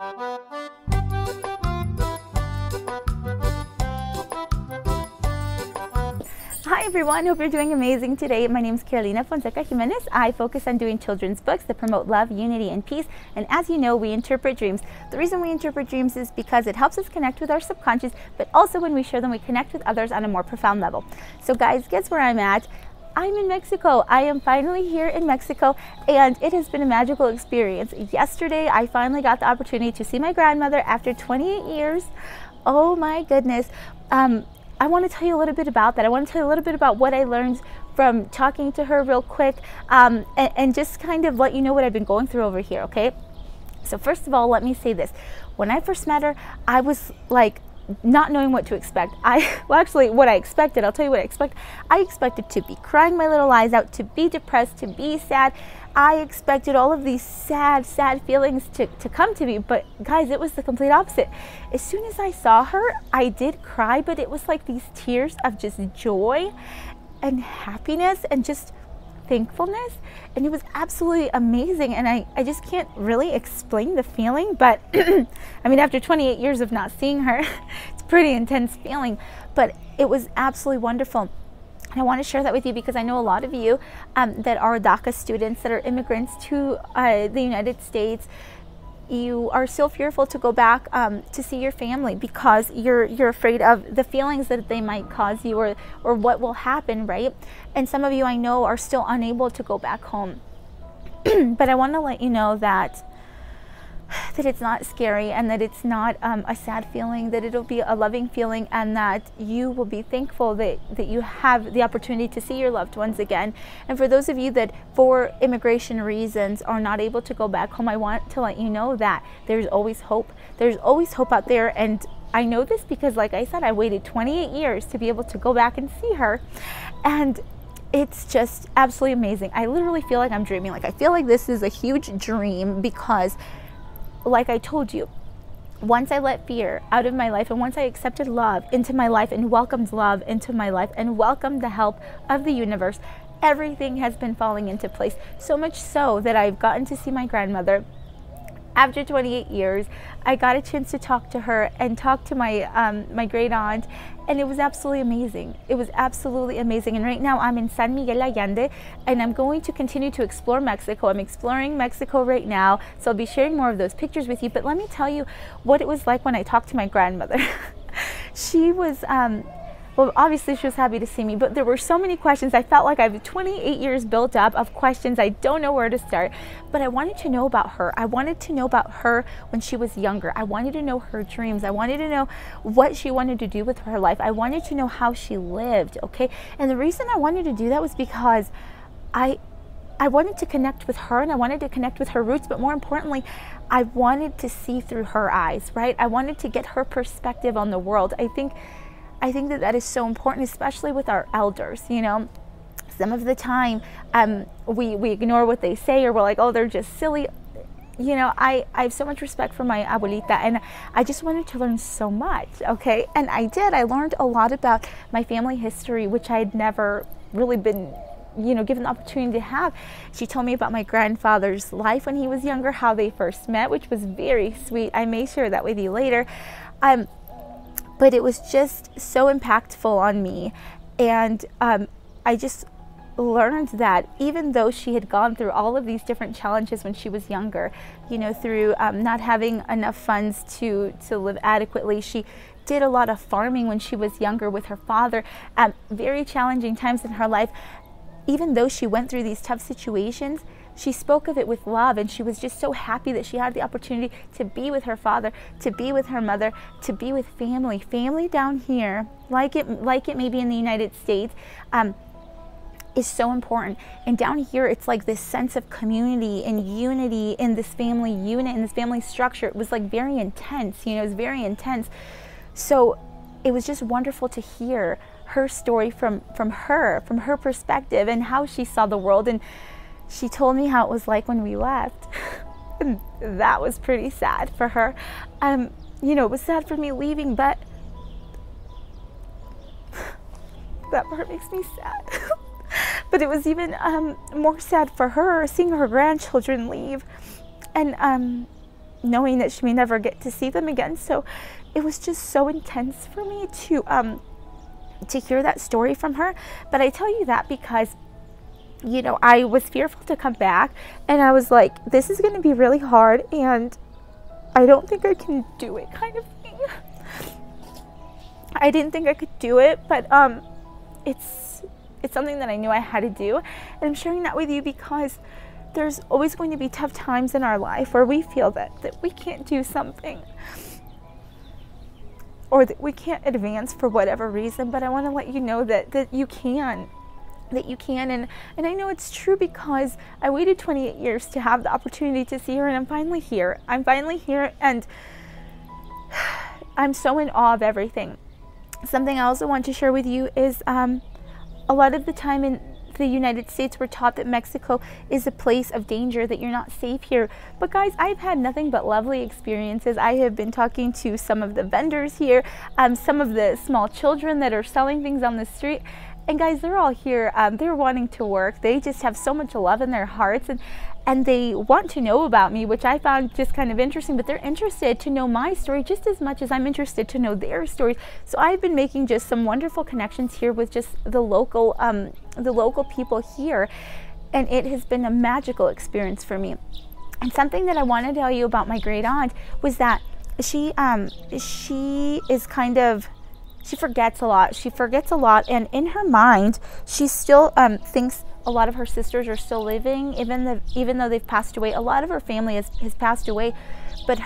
Hi everyone, hope you're doing amazing today. My name is Carolina Fonseca Jimenez. I focus on doing children's books that promote love, unity, and peace. And as you know, we interpret dreams. The reason we interpret dreams is because it helps us connect with our subconscious, but also when we share them, we connect with others on a more profound level. So guys, guess where I'm at? I'm in Mexico. I am finally here in Mexico, and it has been a magical experience. Yesterday, I finally got the opportunity to see my grandmother after 28 years. Oh my goodness. I want to tell you a little bit about that. I want to tell you a little bit about what I learned from talking to her real quick, and just kind of let you know what I've been going through over here, okay? So first of all, let me say this. When I first met her, I was like not knowing what to expect. Well, actually, what I expected, I'll tell you what I expected. I expected to be crying my little eyes out, to be depressed, to be sad. I expected all of these sad feelings to come to me, but guys, it was the complete opposite. As soon as I saw her, I did cry, but it was like these tears of just joy and happiness and just thankfulness, and it was absolutely amazing. And I just can't really explain the feeling, but I mean, after 28 years of not seeing her, it's a pretty intense feeling, but it was absolutely wonderful. And I want to share that with you because I know a lot of you that are DACA students, that are immigrants to the United States. You are so fearful to go back to see your family because you're afraid of the feelings that they might cause you, or what will happen, right? And some of you, I know, are still unable to go back home. But I want to let you know that it's not scary, and that it's not a sad feeling, that it'll be a loving feeling, and that you will be thankful that you have the opportunity to see your loved ones again. And for those of you that for immigration reasons are not able to go back home, I want to let you know that there's always hope. There's always hope out there. And I know this because, like I said, I waited 28 years to be able to go back and see her, and it's just absolutely amazing. I literally feel like I'm dreaming. Like, I feel like this is a huge dream because, like I told you, once I let fear out of my life, and once I accepted love into my life and welcomed love into my life and welcomed the help of the universe, everything has been falling into place. So much so that I've gotten to see my grandmother after 28 years. I got a chance to talk to her and talk to my my great aunt, and it was absolutely amazing. It was absolutely amazing. And right now I'm in San Miguel Allende, and I'm going to continue to explore Mexico. I'm exploring Mexico right now, so I'll be sharing more of those pictures with you. But let me tell you what it was like when I talked to my grandmother. She was well, obviously she was happy to see me, but there were so many questions. I felt like I have 28 years built up of questions. I don't know where to start, but I wanted to know about her. I wanted to know about her when she was younger. I wanted to know her dreams. I wanted to know what she wanted to do with her life. I wanted to know how she lived, okay? And the reason I wanted to do that was because I wanted to connect with her, and I wanted to connect with her roots, but more importantly, I wanted to see through her eyes, right? I wanted to get her perspective on the world. I think that is so important, especially with our elders. You know, some of the time we ignore what they say, or we're like, oh, they're just silly. You know, I have so much respect for my abuelita, and I just wanted to learn so much, okay? And I did. I learned a lot about my family history, which I had never really been, you know, given the opportunity to have. She told me about my grandfather's life when he was younger, how they first met, which was very sweet. I may share that with you later. But it was just so impactful on me. And I just learned that even though she had gone through all of these different challenges when she was younger, you know, through not having enough funds to live adequately, she did a lot of farming when she was younger with her father, very challenging times in her life. Even though she went through these tough situations, she spoke of it with love, and she was just so happy that she had the opportunity to be with her father, to be with her mother, to be with family. Family down here, like it may be in the United States, is so important. And down here, it's like this sense of community and unity in this family unit, in this family structure. It was like very intense, you know, it was very intense. So it was just wonderful to hear her story from her perspective, and how she saw the world. And she told me how it was like when we left. And that was pretty sad for her. You know, it was sad for me leaving, but that part makes me sad. But it was even more sad for her seeing her grandchildren leave. And knowing that she may never get to see them again. So it was just so intense for me to hear that story from her. But I tell you that because, you know, I was fearful to come back, and I was like, this is going to be really hard, and I don't think I can do it, kind of thing. I didn't think I could do it, but it's something that I knew I had to do, and I'm sharing that with you because there's always going to be tough times in our life where we feel that we can't do something, or that we can't advance for whatever reason. But I want to let you know that you can. And I know it's true because I waited 28 years to have the opportunity to see her, and I'm finally here. And I'm so in awe of everything. Something I also want to share with you is a lot of the time in the United States, we're taught that Mexico is a place of danger, that you're not safe here. But guys, I've had nothing but lovely experiences. I have been talking to some of the vendors here, some of the small children that are selling things on the street. And guys, they're all here. They're wanting to work. They just have so much love in their hearts, and they want to know about me, which I found just kind of interesting. But they're interested to know my story just as much as I'm interested to know their stories. So I've been making just some wonderful connections here with just the local people here, and it has been a magical experience for me. And something that I want to tell you about my great aunt was that she is kind of, she forgets a lot, and in her mind, she still thinks a lot of her sisters are still living, even though they've passed away. A lot of her family has passed away, but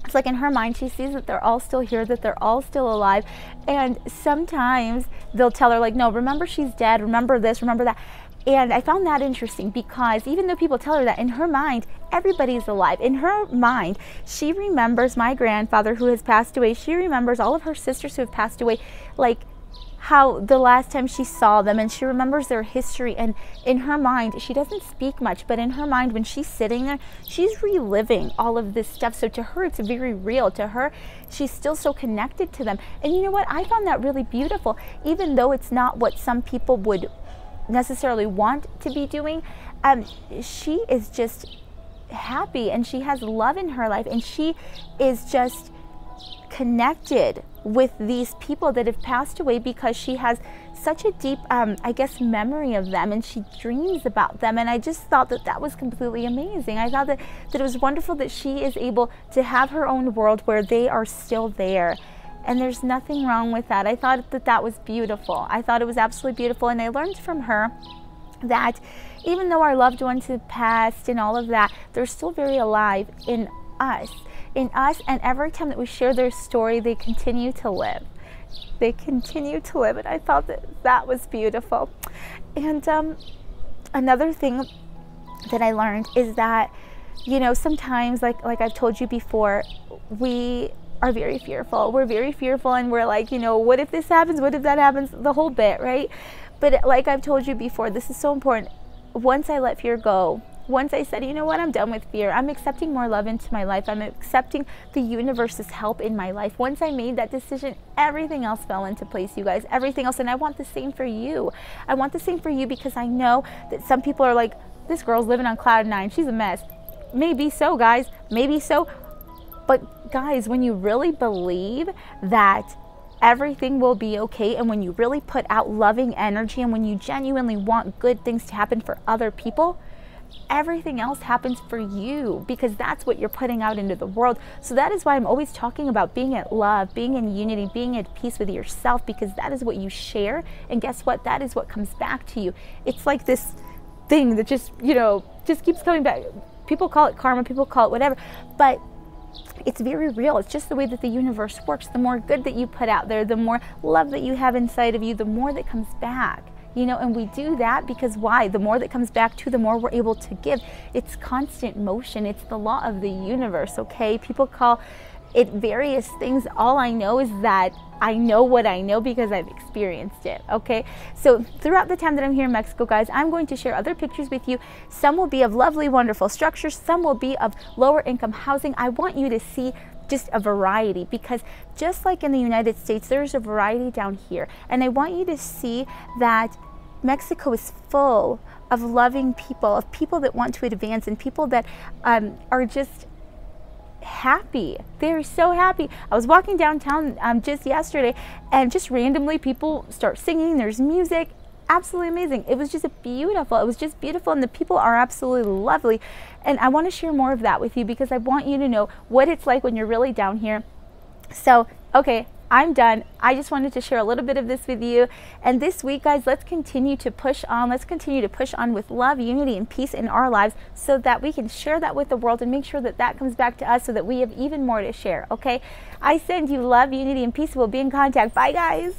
it's like in her mind, she sees that they're all still here, that they're all still alive. And sometimes they'll tell her, like, no, remember she's dead, remember this, remember that. And I found that interesting because even though people tell her that, in her mind, everybody's alive. In her mind, she remembers my grandfather who has passed away. She remembers all of her sisters who have passed away, like how the last time she saw them, and she remembers their history. And in her mind, she doesn't speak much, but in her mind, when she's sitting there, she's reliving all of this stuff. So to her, it's very real. To her, she's still so connected to them. And you know what? I found that really beautiful, even though it's not what some people would necessarily want to be doing. She is just happy, and she has love in her life, and she is just connected with these people that have passed away because she has such a deep I guess memory of them, and she dreams about them. And I just thought that was completely amazing. I thought that it was wonderful that she is able to have her own world where they are still there. And there's nothing wrong with that. I thought that was beautiful. I thought it was absolutely beautiful. And I learned from her that even though our loved ones have passed and all of that, they're still very alive in us. And every time that we share their story, they continue to live. They continue to live. And I thought that was beautiful. And another thing that I learned is that, you know, sometimes, like I've told you before, we are very fearful. We're very fearful, and we're like, you know, what if this happens? What if that happens? The whole bit, right? But like I've told you before, this is so important. Once I let fear go, once I said, you know what, I'm done with fear. I'm accepting more love into my life. I'm accepting the universe's help in my life. Once I made that decision, everything else fell into place, you guys. Everything else. And I want the same for you. I want the same for you because I know that some people are like, this girl's living on cloud nine. She's a mess. Maybe so, guys. Maybe so. But guys, when you really believe that everything will be okay, and when you really put out loving energy, and when you genuinely want good things to happen for other people, everything else happens for you, because that's what you're putting out into the world. So that is why I'm always talking about being at love, being in unity, being at peace with yourself, because that is what you share. And guess what? That is what comes back to you. It's like this thing that just, you know, just keeps coming back. People call it karma, people call it whatever, but it's very real. It's just the way that the universe works. The more good that you put out there, the more love that you have inside of you, the more that comes back. You know, and we do that because why? The more that comes back to, the more we're able to give. It's constant motion. It's the law of the universe, okay? People call it various things. All I know is that I know what I know because I've experienced it, okay? So throughout the time that I'm here in Mexico, guys, I'm going to share other pictures with you. Some will be of lovely, wonderful structures. Some will be of lower income housing. I want you to see just a variety, because just like in the United States, there's a variety down here. And I want you to see that Mexico is full of loving people, of people that want to advance, and people that are just happy. They're so happy. I was walking downtown just yesterday, and just randomly people start singing. There's music. Absolutely amazing. It was just beautiful. It was just beautiful, and the people are absolutely lovely. And I want to share more of that with you because I want you to know what it's like when you're really down here. So, okay, I'm done. I just wanted to share a little bit of this with you. And this week, guys, let's continue to push on. Let's continue to push on with love, unity, and peace in our lives so that we can share that with the world and make sure that that comes back to us so that we have even more to share, okay? I send you love, unity, and peace. We'll be in contact. Bye, guys.